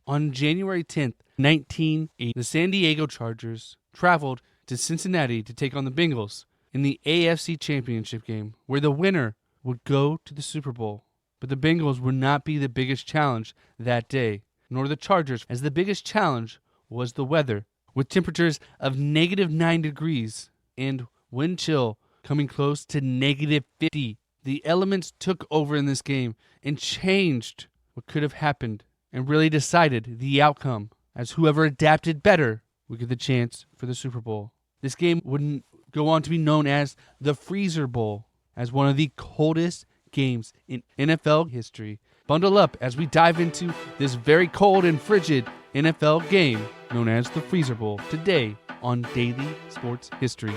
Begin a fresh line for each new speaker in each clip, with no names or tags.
On January 10th, 1980, the San Diego Chargers traveled to Cincinnati to take on the Bengals in the AFC Championship Game, where the winner would go to the Super Bowl. But the Bengals would not be the biggest challenge that day, nor the Chargers, as the biggest challenge was the weather, with temperatures of -9 degrees and wind chill coming close to -50. The elements took over in this game and changed what could have happened and really decided the outcome, as whoever adapted better would get the chance for the Super Bowl. This game would go on to be known as the Freezer Bowl, as one of the coldest games in NFL history. Bundle up as we dive into this very cold and frigid NFL game known as the Freezer Bowl today on Daily Sports History.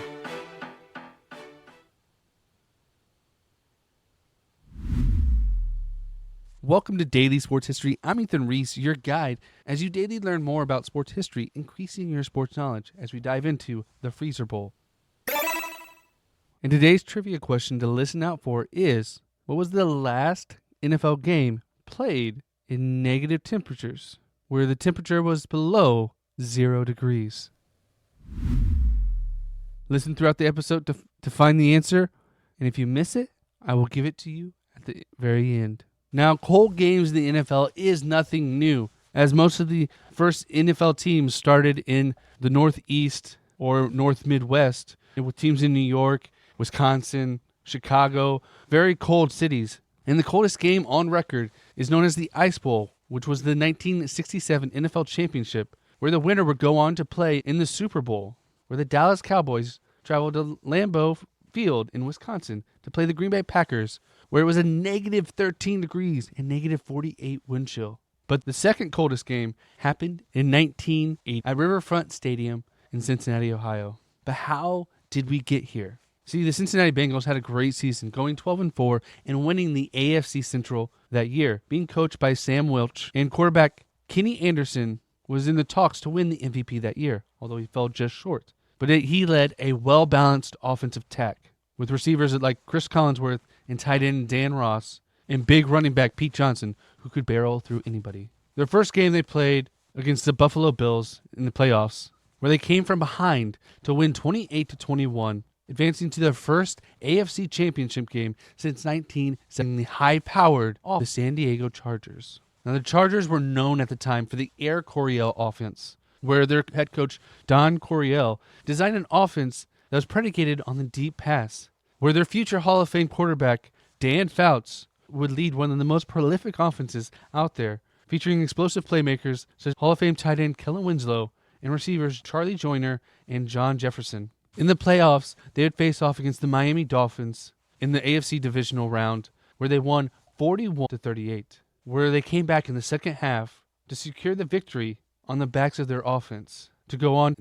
Welcome to Daily Sports History. I'm Ethan Reese, your guide, as you daily learn more about sports history, increasing your sports knowledge as we dive into the Freezer Bowl. And today's trivia question to listen out for is, what was the last NFL game played in negative temperatures, where the temperature was below 0 degrees? Listen throughout the episode to find the answer, and if you miss it, I will give it to you at the very end. Now, cold games in the NFL is nothing new, as most of the first NFL teams started in the Northeast or North Midwest, with teams in New York, Wisconsin, Chicago, very cold cities. And the coldest game on record is known as the Ice Bowl, which was the 1967 NFL Championship, where the winner would go on to play in the Super Bowl, where the Dallas Cowboys traveled to Lambeau Field in Wisconsin to play the Green Bay Packers, where it was a -13 degrees and -48 wind chill. But the second coldest game happened in 1980 at Riverfront Stadium in Cincinnati, Ohio. But how did we get here? See, the Cincinnati Bengals had a great season, going 12-4 and winning the AFC Central that year, being coached by Sam Welch, and quarterback Kenny Anderson was in the talks to win the MVP that year, although he fell just short. But he led a well-balanced offensive attack, with receivers like Chris Collinsworth and tight end Dan Ross, and big running back Pete Johnson, who could barrel through anybody. Their first game they played against the Buffalo Bills in the playoffs, where they came from behind to win 28-21, advancing to their first AFC Championship game since 1970, the high-powered the San Diego Chargers. Now, the Chargers were known at the time for the Air Coryell offense, where their head coach, Don Coryell, designed an offense that was predicated on the deep pass, where their future Hall of Fame quarterback, Dan Fouts, would lead one of the most prolific offenses out there, featuring explosive playmakers such as Hall of Fame tight end Kellen Winslow and receivers Charlie Joyner and John Jefferson. In the playoffs, they would face off against the Miami Dolphins in the AFC divisional round, where they won 41-38, where they came back in the second half to secure the victory on the backs of their offense, to go on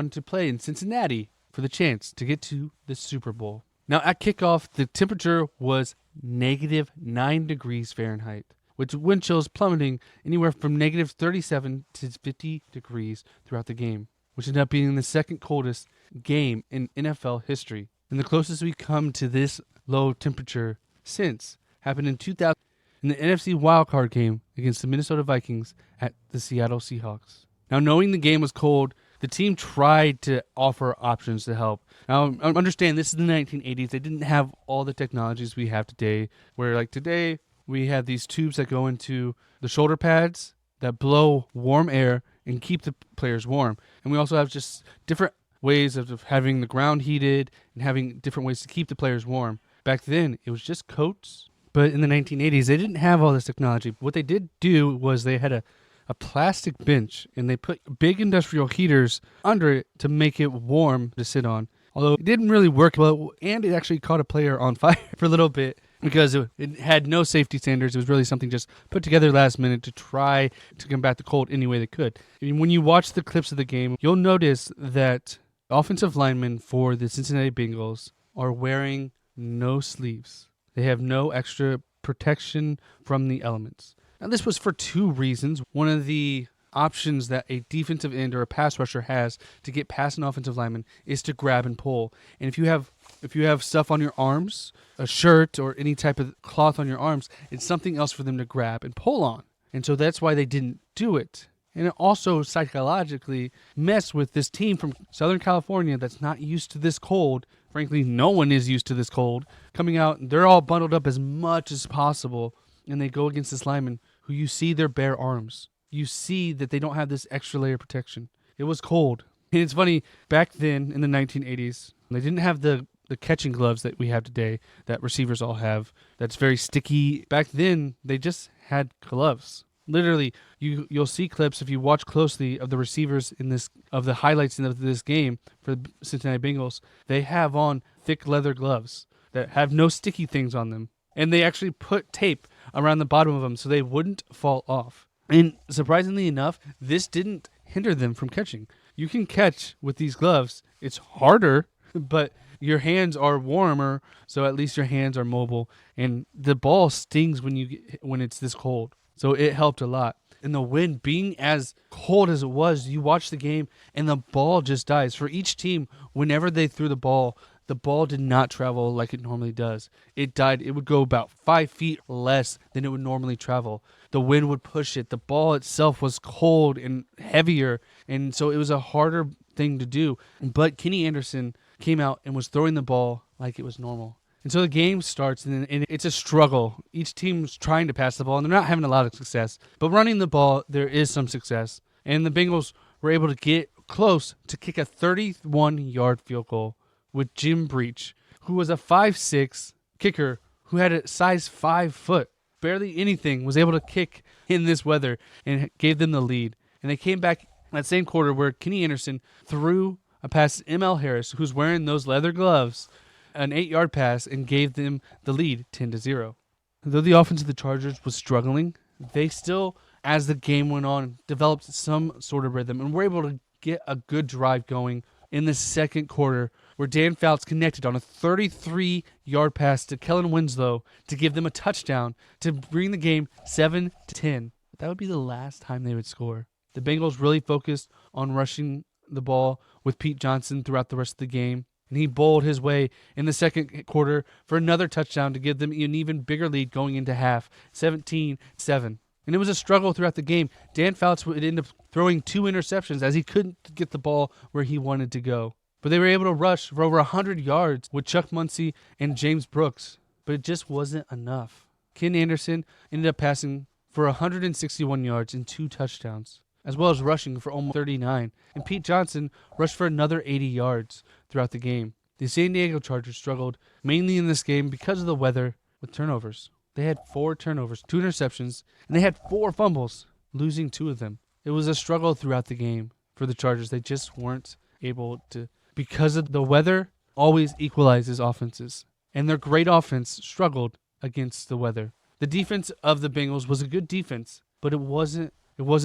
to play in Cincinnati for the chance to get to the Super Bowl. Now, at kickoff, the temperature was -9 degrees Fahrenheit, with wind chills plummeting anywhere from -37 to 50 degrees throughout the game, which ended up being the second coldest game in NFL history. And the closest we come to this low temperature since happened in 2000 in the NFC wildcard game against the Minnesota Vikings at the Seattle Seahawks. Now, knowing the game was cold, the team tried to offer options to help. Now, understand this is the 1980s. They didn't have all the technologies we have today, where like today we have these tubes that go into the shoulder pads that blow warm air and keep the players warm. And we also have just different ways of having the ground heated and having different ways to keep the players warm. Back then, it was just coats. But in the 1980s, they didn't have all this technology. What they did do was they had a plastic bench, and they put big industrial heaters under it to make it warm to sit on. Although it didn't really work well, and it actually caught a player on fire for a little bit because it had no safety standards. It was really something just put together last minute to try to combat the cold any way they could. And when you watch the clips of the game, you'll notice that offensive linemen for the Cincinnati Bengals are wearing no sleeves. They have no extra protection from the elements. Now, this was for two reasons. One of the options that a defensive end or a pass rusher has to get past an offensive lineman is to grab and pull. And if you have stuff on your arms, a shirt or any type of cloth on your arms, it's something else for them to grab and pull on. And so that's why they didn't do it. And it also psychologically messed with this team from Southern California that's not used to this cold. Frankly, no one is used to this cold. Coming out, they're all bundled up as much as possible. And they go against this lineman who you see their bare arms. You see that they don't have this extra layer of protection. It was cold. And it's funny, back then in the 1980s, they didn't have the catching gloves that we have today, that receivers all have. That's very sticky. Back then, they just had gloves. Literally, you'll see clips if you watch closely of the receivers of the highlights of this game for the Cincinnati Bengals. They have on thick leather gloves that have no sticky things on them. And they actually put tape around the bottom of them so they wouldn't fall off. And surprisingly enough, this didn't hinder them from catching. You can catch with these gloves. It's harder, but your hands are warmer, so at least your hands are mobile. And the ball stings when it's this cold. So it helped a lot. And the wind being as cold as it was, you watch the game and the ball just dies. For each team, whenever they threw the ball did not travel like it normally does. It died. It would go about 5 feet less than it would normally travel. The wind would push it. The ball itself was cold and heavier, and so it was a harder thing to do. But Kenny Anderson came out and was throwing the ball like it was normal. And so the game starts, and it's a struggle. Each team's trying to pass the ball, and they're not having a lot of success. But running the ball, there is some success. And the Bengals were able to get close to kick a 31-yard field goal with Jim Breach, who was a 5'6" kicker who had a size 5 foot. Barely anything, was able to kick in this weather and gave them the lead. And they came back that same quarter where Kenny Anderson threw a pass to M.L. Harris, who's wearing those leather gloves, an 8-yard pass, and gave them the lead 10-0. Though the offense of the Chargers was struggling, they still, as the game went on, developed some sort of rhythm and were able to get a good drive going in the second quarter where Dan Fouts connected on a 33-yard pass to Kellen Winslow to give them a touchdown to bring the game 7-10. That would be the last time they would score. The Bengals really focused on rushing the ball with Pete Johnson throughout the rest of the game. And he bowled his way in the second quarter for another touchdown to give them an even bigger lead going into half, 17-7. And it was a struggle throughout the game. Dan Fouts would end up throwing 2 interceptions as he couldn't get the ball where he wanted to go. But they were able to rush for over 100 yards with Chuck Muncie and James Brooks. But it just wasn't enough. Ken Anderson ended up passing for 161 yards and 2 touchdowns, as well as rushing for almost 39. And Pete Johnson rushed for another 80 yards throughout the game. The San Diego Chargers struggled mainly in this game because of the weather with turnovers. They had 4 turnovers, 2 interceptions, and they had 4 fumbles, losing 2 of them. It was a struggle throughout the game for the Chargers. They just weren't able to, because of the weather, always equalizes offenses. And their great offense struggled against the weather. The defense of the Bengals was a good defense, but it wasn't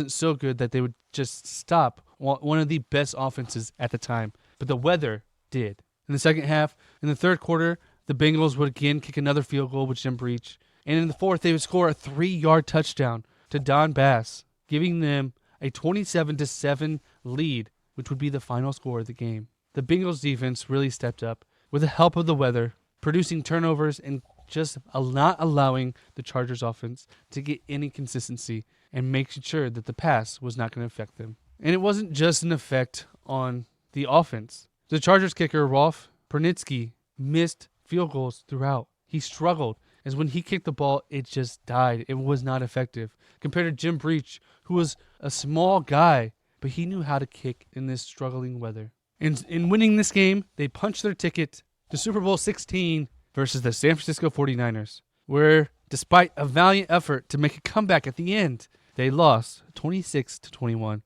so good that they would just stop one of the best offenses at the time. But the weather did. In the second half, in the third quarter, the Bengals would again kick another field goal with Jim Breach. And in the fourth, they would score a 3-yard touchdown to Don Bass, giving them a 27-7 lead, which would be the final score of the game. The Bengals defense really stepped up with the help of the weather, producing turnovers and just not allowing the Chargers offense to get any consistency and making sure that the pass was not going to affect them. And it wasn't just an effect on the offense. The Chargers kicker, Rolf Pernitsky, missed field goals throughout. He struggled, as when he kicked the ball, it just died. It was not effective. Compared to Jim Breach, who was a small guy, but he knew how to kick in this struggling weather. And in winning this game, they punched their ticket to Super Bowl 16 versus the San Francisco 49ers, where, despite a valiant effort to make a comeback at the end, they lost 26-21.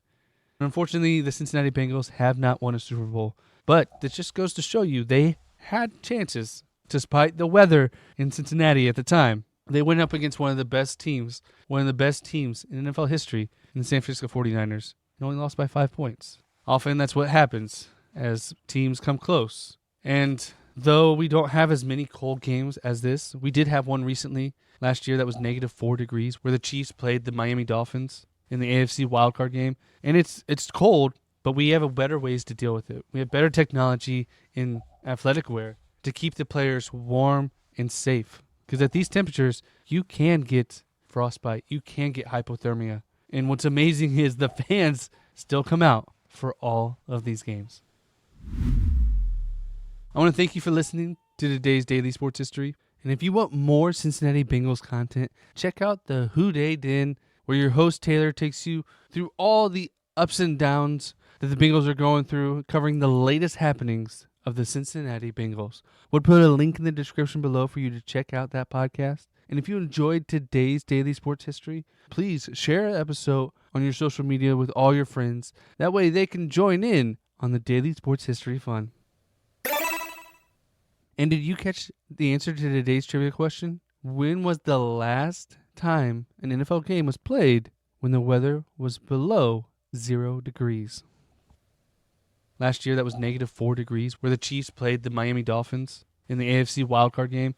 Unfortunately, the Cincinnati Bengals have not won a Super Bowl, but this just goes to show you they had chances despite the weather in Cincinnati at the time. They went up against one of the best teams in NFL history in the San Francisco 49ers, and only lost by 5 points. Often that's what happens as teams come close. And though we don't have as many cold games as this, we did have one recently last year that was -4 degrees, where the Chiefs played the Miami Dolphins in the AFC wildcard game. And it's cold, but we have better ways to deal with it. We have better technology in athletic wear to keep the players warm and safe. Because at these temperatures, you can get frostbite, you can get hypothermia. And what's amazing is the fans still come out for all of these games. I want to thank you for listening to today's Daily Sports History. And if you want more Cincinnati Bengals content, check out the Who Dey Den, where your host Taylor takes you through all the ups and downs that the Bengals are going through, covering the latest happenings of the Cincinnati Bengals. We'll put a link in the description below for you to check out that podcast. And if you enjoyed today's Daily Sports History, please share an episode on your social media with all your friends. That way they can join in on the Daily Sports History fun. And did you catch the answer to today's trivia question? When was the last time an NFL game was played when the weather was below 0 degrees? Last year, that was -4 degrees, where the Chiefs played the Miami Dolphins in the AFC wildcard game.